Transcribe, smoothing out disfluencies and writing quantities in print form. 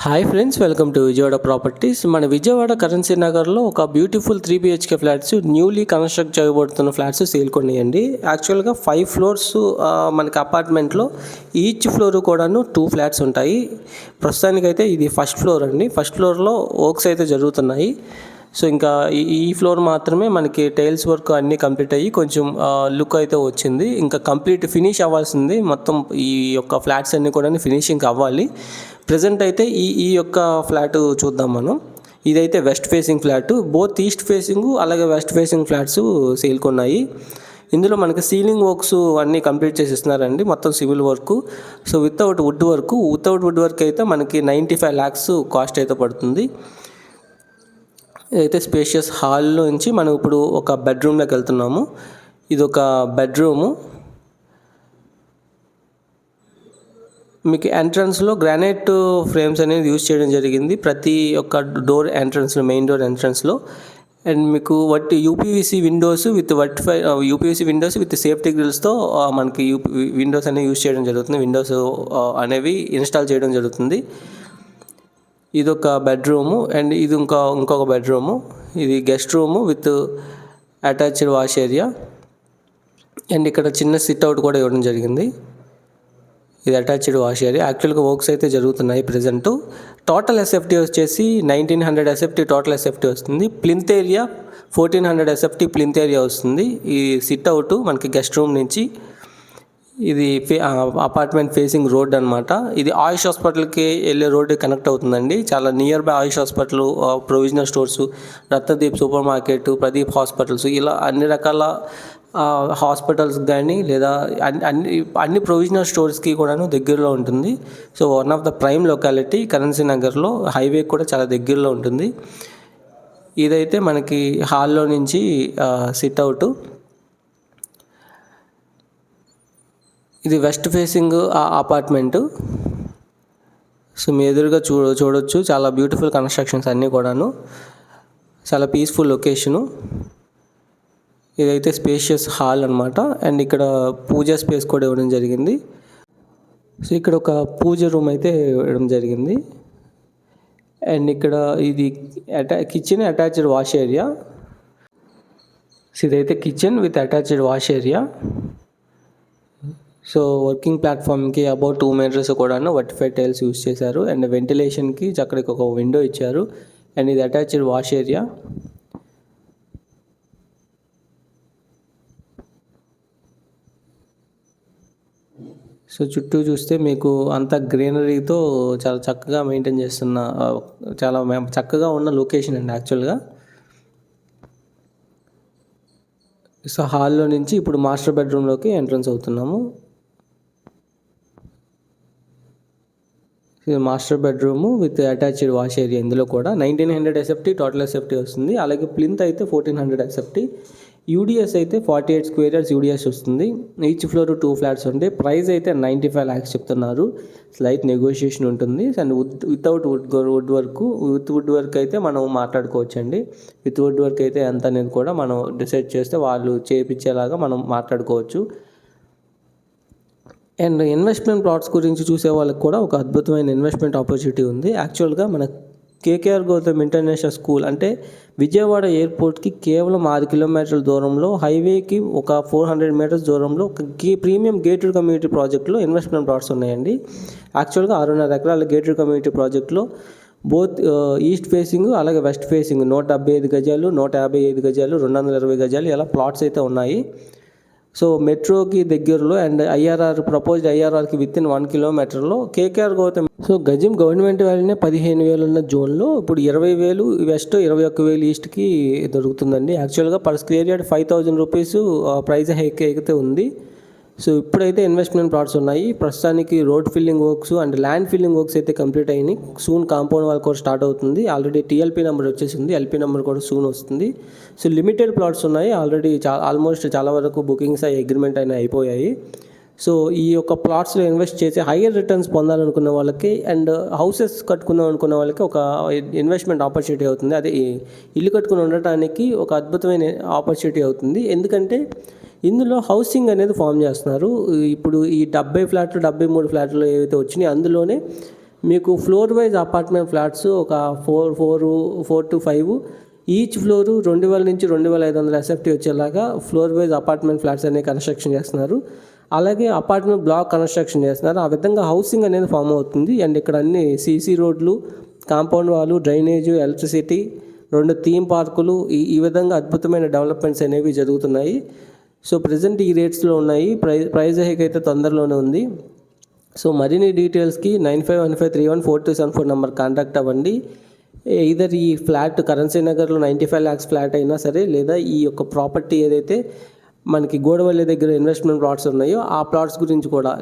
Hi friends, welcome to Vijayawada properties. మన Vijayawada currency నగర్లో ఒక beautiful 3 BHK flats, newly construct చేయబడుతున్న ఫ్లాట్స్ సేల్కి ఉన్నాయండి. యాక్చువల్గా 5 ఫ్లోర్స్ మనకి అపార్ట్మెంట్లో ఈచ్ ఫ్లోర్ కూడాను 2 ఫ్లాట్స్ ఉంటాయి. ప్రస్తుతానికైతే ఇది ఫస్ట్ ఫ్లోర్ అండి. ఫస్ట్ ఫ్లోర్లో వర్క్స్ అయితే జరుగుతున్నాయి. సో ఇంకా ఈ ఫ్లోర్ మాత్రమే మనకి టైల్స్ వర్క్ అన్నీ కంప్లీట్ అయ్యి కొంచెం లుక్ అయితే వచ్చింది. ఇంకా కంప్లీట్ ఫినిష్ అవ్వాల్సింది. మొత్తం ఈ యొక్క ఫ్లాట్స్ అన్నీ కూడా ఫినిషింగ్ అవ్వాలి. ప్రజెంట్ అయితే ఈ యొక్క ఫ్లాట్ చూద్దాం మనం. ఇదైతే west facing flat. Both east facing అలాగే వెస్ట్ ఫేసింగ్ ఫ్లాట్స్ సేల్కి ఉన్నాయి. ఇందులో మనకి సీలింగ్ వర్క్స్ అన్నీ కంప్లీట్ చేసి ఇస్తున్నారండి. మొత్తం civil work. So without wood work అయితే మనకి 95 lakhs కాస్ట్ అయితే పడుతుంది. ఇదైతే స్పేషియస్ హాల్లో నుంచి మనం ఇప్పుడు ఒక బెడ్రూమ్లోకి వెళ్తున్నాము. ఇది ఒక బెడ్రూము. మీకు ఎంట్రన్స్లో గ్రానైట్ ఫ్రేమ్స్ అనేది యూజ్ చేయడం జరిగింది ప్రతి ఒక్క డోర్ ఎంట్రన్స్లో, మెయిన్ డోర్ ఎంట్రన్స్లో. అండ్ మీకు యూపీవీసీ విండోస్ విత్ సేఫ్టీ గ్రిల్స్తో మనకి విండోస్ అనేవి యూజ్ చేయడం జరుగుతుంది. విండోస్ అనేవి ఇన్స్టాల్ చేయడం జరుగుతుంది. ఇదొక బెడ్రూము అండ్ ఇది ఇంకొక బెడ్రూము. ఇది guest room with attached wash area. And ఇక్కడ చిన్న సిట్అవుట్ కూడా ఇవ్వడం జరిగింది. ఇది అటాచ్డ్ వాష్ ఏరియా. యాక్చువల్గా వర్క్స్ అయితే జరుగుతున్నాయి ప్రజెంట్. టోటల్ ఎస్ఎఫ్టీ వచ్చేసి 1900 ఎస్ఎఫ్టీ టోటల్ ఎస్ఎఫ్టీ వస్తుంది. Plinth area 1400 SFT plinth area వస్తుంది. ఈ సిట్అవుట్ మనకి గెస్ట్ రూమ్ నుంచి ఇది అపార్ట్మెంట్ ఫేసింగ్ రోడ్ అనమాట. ఇది ఆయుష్ హాస్పిటల్కి వెళ్ళే రోడ్డు కనెక్ట్ అవుతుందండి. చాలా near by Ayush hospital, provisional stores, Ratnadeep super market, Pradeep hospitals, ఇలా అన్ని రకాల హాస్పిటల్స్ కానీ లేదా అన్ని ప్రొవిజనల్ స్టోర్స్కి కూడాను దగ్గరలో ఉంటుంది. So one of the prime locality currency నగర్లో, హైవే కూడా చాలా దగ్గరలో ఉంటుంది. ఇదైతే మనకి హాల్లో నుంచి సిట్అవుట్. ఇది వెస్ట్ ఫేసింగ్ అపార్ట్మెంటు. సో మీ ఎదురుగా చూడొచ్చు చాలా బ్యూటిఫుల్ కన్స్ట్రక్షన్స్ అన్నీ కూడాను. చాలా పీస్ఫుల్ లొకేషను. ఇదైతే స్పేషియస్ హాల్ అనమాట. అండ్ ఇక్కడ పూజా స్పేస్ కూడా ఇవ్వడం జరిగింది. సో ఇక్కడ ఒక పూజ రూమ్ అయితే ఇవ్వడం జరిగింది. అండ్ ఇక్కడ ఇది kitchen attached wash area. So ఇదైతే kitchen with attached wash area. So working ప్లాట్ఫామ్కి అబౌట్ 2 meters కూడాను వర్టిఫైడ్ టైల్స్ యూస్ చేశారు. అండ్ వెంటిలేషన్కి అక్కడికి ఒక విండో ఇచ్చారు. అండ్ ఇది అటాచ్డ్ వాష్ ఏరియా. సో చుట్టూ చూస్తే మీకు అంతా గ్రీనరీతో చాలా చక్కగా మెయింటైన్ చేస్తున్న చాలా చక్కగా ఉన్న లొకేషన్ అండి యాక్చువల్గా. సో హాల్లో నుంచి ఇప్పుడు మాస్టర్ బెడ్రూమ్లోకి ఎంట్రన్స్ అవుతున్నాము. ఇది master bedroom with attached wash area. ఇందులో కూడా 1900 ఎస్ఎఫ్టీ టోటల్ ఎస్ఎఫ్టీ వస్తుంది. అలాగే ప్లింత్ అయితే 1400 ఎస్ఎఫ్టీ. యూడిఎస్ అయితే 48 square yards యూడిఎస్ వస్తుంది. ఈచ్ ఫ్లోర్ 2 ఫ్లాట్స్ ఉంటాయి. ప్రైస్ అయితే 95 lakhs చెప్తున్నారు. స్లైట్ నెగోషియేషన్ ఉంటుంది. అండ్ వితౌట్ వుడ్ వర్క్ అయితే మనం మాట్లాడుకోవచ్చు అండి. విత్ వుడ్ వర్క్ అయితే ఎంత అనేది కూడా మనం డిసైడ్ చేస్తే వాళ్ళు చేయించేలాగా మనం మాట్లాడుకోవచ్చు. అండ్ ఇన్వెస్ట్మెంట్ ప్లాట్స్ గురించి చూసే వాళ్ళకి కూడా ఒక అద్భుతమైన ఇన్వెస్ట్మెంట్ ఆపర్చునిటీ ఉంది. యాక్చువల్గా మన కేకేఆర్ గౌతమ్ ఇంటర్నేషనల్ స్కూల్ అంటే విజయవాడ ఎయిర్పోర్ట్కి కేవలం 6 kilometers దూరంలో, హైవేకి ఒక 400 meters దూరంలో ఒక ప్రీమియం గేటెడ్ కమ్యూనిటీ ప్రాజెక్ట్లో ఇన్వెస్ట్మెంట్ ప్లాట్స్ ఉన్నాయండి. యాక్చువల్గా 6.5 acres గేటెడ్ కమ్యూనిటీ ప్రాజెక్ట్లో బోత్ ఈస్ట్ ఫేసింగ్ అలాగే వెస్ట్ ఫేసింగ్ 175 గజాలు, 155 గజాలు, 220 గజాలు ఇలా ప్లాట్స్ అయితే ఉన్నాయి. సో మెట్రోకి దగ్గరలో అండ్ ప్రపోజ్డ్ ఐఆర్ఆర్కి వితిన్ 1 kilometerలో కేకేఆర్ గౌతమ్. సో గజం గవర్నమెంట్ వాల్యూనే 15,000 ఉన్న జోన్లో ఇప్పుడు 20,000 వెస్ట్, 21,000 ఈస్ట్కి దొరుకుతుందండి. యాక్చువల్గా per square yard 5,000 rupees price hike అయితే ఉంది. సో ఇప్పుడైతే ఇన్వెస్ట్మెంట్ ప్లాట్స్ ఉన్నాయి. ప్రస్తుతానికి road filling works and land filling works అయితే కంప్లీట్ అయినాయి. సూన్ కాంపౌండ్ వాల్ కూడా స్టార్ట్ అవుతుంది. ఆల్రెడీ టీఎల్పీ నెంబర్ వచ్చేసింది. ఎల్పీ నెంబర్ కూడా సూన్ వస్తుంది. సో లిమిటెడ్ ప్లాట్స్ ఉన్నాయి. ఆల్రెడీ ఆల్మోస్ట్ చాలా వరకు బుకింగ్స్ అగ్రిమెంట్ అయిపోయాయి. సో ఈ యొక్క ప్లాట్స్లో ఇన్వెస్ట్ చేసి హైయర్ రిటర్న్స్ పొందాలనుకున్న వాళ్ళకి అండ్ హౌసెస్ కట్టుకుందాం అనుకున్న వాళ్ళకి ఒక ఇన్వెస్ట్మెంట్ ఆపర్చునిటీ అవుతుంది. అదే ఇల్లు కట్టుకుని ఉండటానికి ఒక అద్భుతమైన ఆపర్చునిటీ అవుతుంది. ఎందుకంటే ఇందులో హౌసింగ్ అనేది ఫామ్ చేస్తున్నారు. ఇప్పుడు ఈ 70 ఫ్లాట్లు 73 ఫ్లాట్లు ఏవైతే వచ్చినాయి అందులోనే మీకు ఫ్లోర్ వైజ్ అపార్ట్మెంట్ ఫ్లాట్స్ ఒక 4 to 5 ఈచ్ ఫ్లోరు 2000 నుంచి 2500 ఎస్ఎఫ్టీ వచ్చేలాగా ఫ్లోర్ వైజ్ అపార్ట్మెంట్ ఫ్లాట్స్ అనేవి కన్స్ట్రక్షన్ చేస్తున్నారు. అలాగే అపార్ట్మెంట్ బ్లాక్ కన్స్ట్రక్షన్ చేస్తున్నారు. ఆ విధంగా హౌసింగ్ అనేది ఫామ్ అవుతుంది. అండ్ ఇక్కడ అన్ని సీసీ రోడ్లు, కాంపౌండ్ వాళ్ళు, డ్రైనేజు, ఎలక్ట్రిసిటీ, 2 థీమ్ పార్కులు, ఈ విధంగా అద్భుతమైన డెవలప్మెంట్స్ అనేవి జరుగుతున్నాయి. సో ప్రజెంట్ ఈ రేట్స్లో ఉన్నాయి. ప్రైస్ హైక్ అయితే తొందరలోనే ఉంది. సో మరిన్ని డీటెయిల్స్కి 9515314274 నెంబర్ కాంటాక్ట్ అవ్వండి. ఇదర్ ఈ ఫ్లాట్ కరెన్సీ నగర్లో 95 lakhs ఫ్లాట్ అయినా సరే, లేదా ఈ యొక్క ప్రాపర్టీ ఏదైతే మనకి గోడవల్లి దగ్గర ఇన్వెస్ట్మెంట్ ప్లాట్స్ ఉన్నాయో ఆ ప్లాట్స్ గురించి కూడా